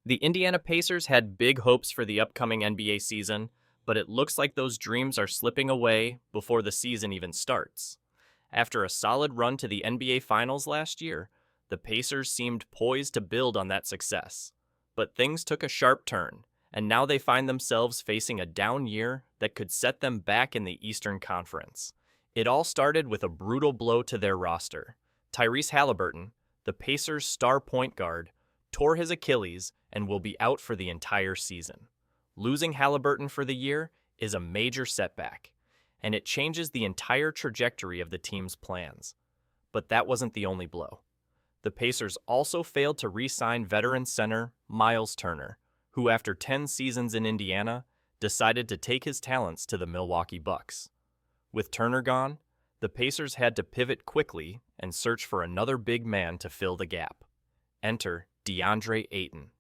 The Indiana Pacers had big hopes for the upcoming NBA season, but it looks like those dreams are slipping away before the season even starts. After a solid run to the NBA Finals last year, the Pacers seemed poised to build on that success. But things took a sharp turn, and now they find themselves facing a down year that could set them back in the Eastern Conference. It all started with a brutal blow to their roster. Tyrese Haliburton, the Pacers' star point guard, tore his Achilles and will be out for the entire season. Losing Haliburton for the year is a major setback, and it changes the entire trajectory of the team's plans. But that wasn't the only blow. The Pacers also failed to re-sign veteran center Myles Turner, who after 10 seasons in Indiana, decided to take his talents to the Milwaukee Bucks. With Turner gone, the Pacers had to pivot quickly and search for another big man to fill the gap. Enter Deandre Ayton.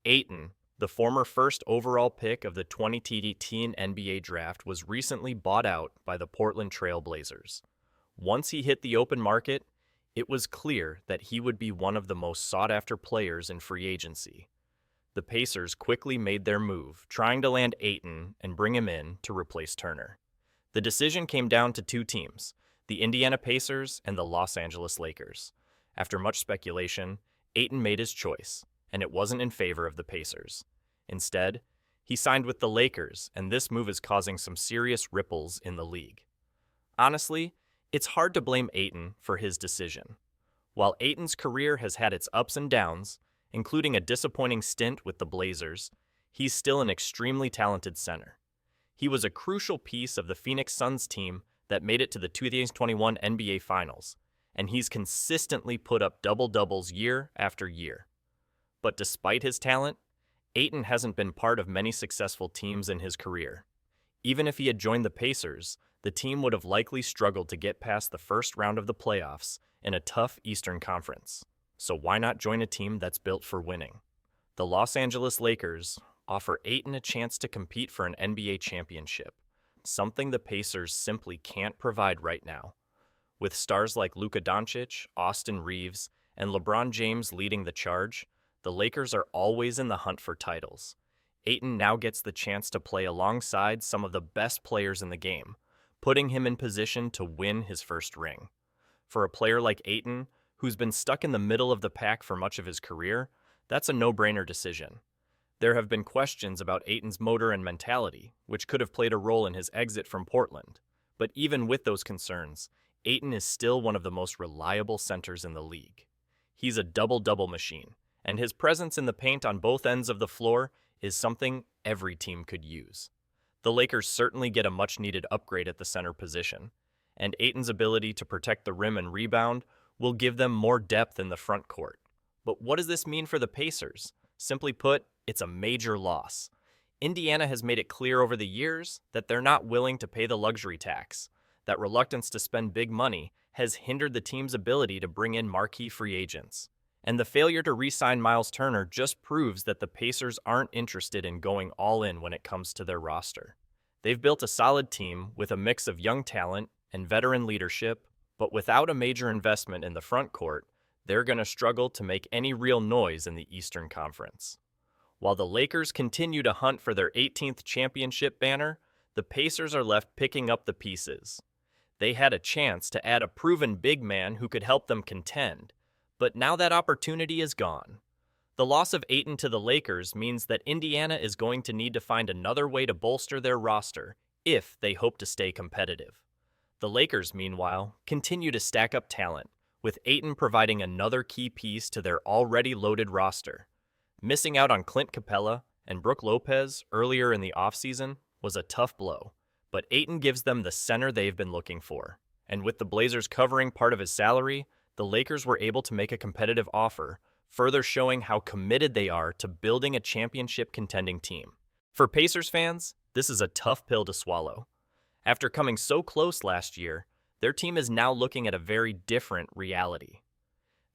Ayton, the former first overall pick of the 2018 NBA draft, was recently bought out by the Portland Trail Blazers. Once he hit the open market, it was clear that he would be one of the most sought-after players in free agency. The Pacers quickly made their move, trying to land Ayton and bring him in to replace Turner. The decision came down to two teams, the Indiana Pacers and the Los Angeles Lakers. After much speculation, Ayton made his choice, and it wasn't in favor of the Pacers. Instead, he signed with the Lakers, and this move is causing some serious ripples in the league. Honestly, it's hard to blame Ayton for his decision. While Ayton's career has had its ups and downs, including a disappointing stint with the Blazers, he's still an extremely talented center. He was a crucial piece of the Phoenix Suns team that made it to the 2021 NBA Finals, and he's consistently put up double-doubles year after year. But despite his talent, Ayton hasn't been part of many successful teams in his career. Even if he had joined the Pacers, the team would have likely struggled to get past the first round of the playoffs in a tough Eastern Conference. So why not join a team that's built for winning? The Los Angeles Lakers offer Ayton a chance to compete for an NBA championship, something the Pacers simply can't provide right now. With stars like Luka Doncic, Austin Reaves, and LeBron James leading the charge, the Lakers are always in the hunt for titles. Ayton now gets the chance to play alongside some of the best players in the game, putting him in position to win his first ring. For a player like Ayton, who's been stuck in the middle of the pack for much of his career, that's a no-brainer decision. There have been questions about Ayton's motor and mentality, which could have played a role in his exit from Portland. But even with those concerns, Ayton is still one of the most reliable centers in the league. He's a double-double machine, and his presence in the paint on both ends of the floor is something every team could use. The Lakers certainly get a much-needed upgrade at the center position, and Ayton's ability to protect the rim and rebound will give them more depth in the front court. But what does this mean for the Pacers? Simply put, it's a major loss. Indiana has made it clear over the years that they're not willing to pay the luxury tax. That reluctance to spend big money has hindered the team's ability to bring in marquee free agents. And the failure to re-sign Myles Turner just proves that the Pacers aren't interested in going all in when it comes to their roster. They've built a solid team with a mix of young talent and veteran leadership, but without a major investment in the front court, they're going to struggle to make any real noise in the Eastern Conference. While the Lakers continue to hunt for their 18th championship banner, the Pacers are left picking up the pieces. They had a chance to add a proven big man who could help them contend, but now that opportunity is gone. The loss of Ayton to the Lakers means that Indiana is going to need to find another way to bolster their roster if they hope to stay competitive. The Lakers, meanwhile, continue to stack up talent, with Ayton providing another key piece to their already loaded roster. Missing out on Clint Capella and Brook Lopez earlier in the offseason was a tough blow, but Ayton gives them the center they've been looking for. And with the Blazers covering part of his salary, the Lakers were able to make a competitive offer, further showing how committed they are to building a championship contending team. For Pacers fans, this is a tough pill to swallow. After coming so close last year, their team is now looking at a very different reality.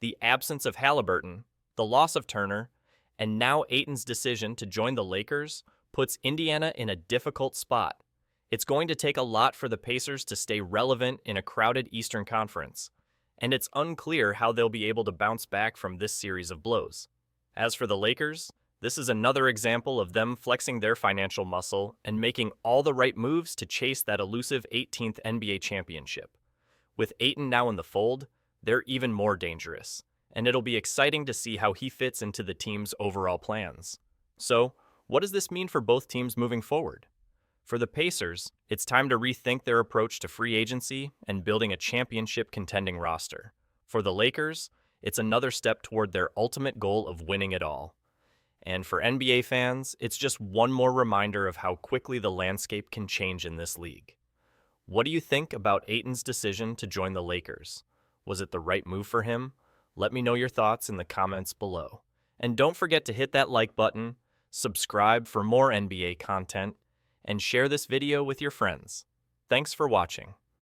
The absence of Haliburton, the loss of Turner, and now Ayton's decision to join the Lakers puts Indiana in a difficult spot. It's going to take a lot for the Pacers to stay relevant in a crowded Eastern Conference, and it's unclear how they'll be able to bounce back from this series of blows. As for the Lakers, This is another example of them flexing their financial muscle and making all the right moves to chase that elusive 18th NBA championship. With Ayton now in the fold, they're even more dangerous, and it'll be exciting to see how he fits into the team's overall plans. So, what does this mean for both teams moving forward? For the Pacers, it's time to rethink their approach to free agency and building a championship contending roster. For the Lakers, it's another step toward their ultimate goal of winning it all. And for NBA fans, it's just one more reminder of how quickly the landscape can change in this league. What do you think about Ayton's decision to join the Lakers? Was it the right move for him? Let me know your thoughts in the comments below. And don't forget to hit that like button, subscribe for more NBA content, and share this video with your friends. Thanks for watching.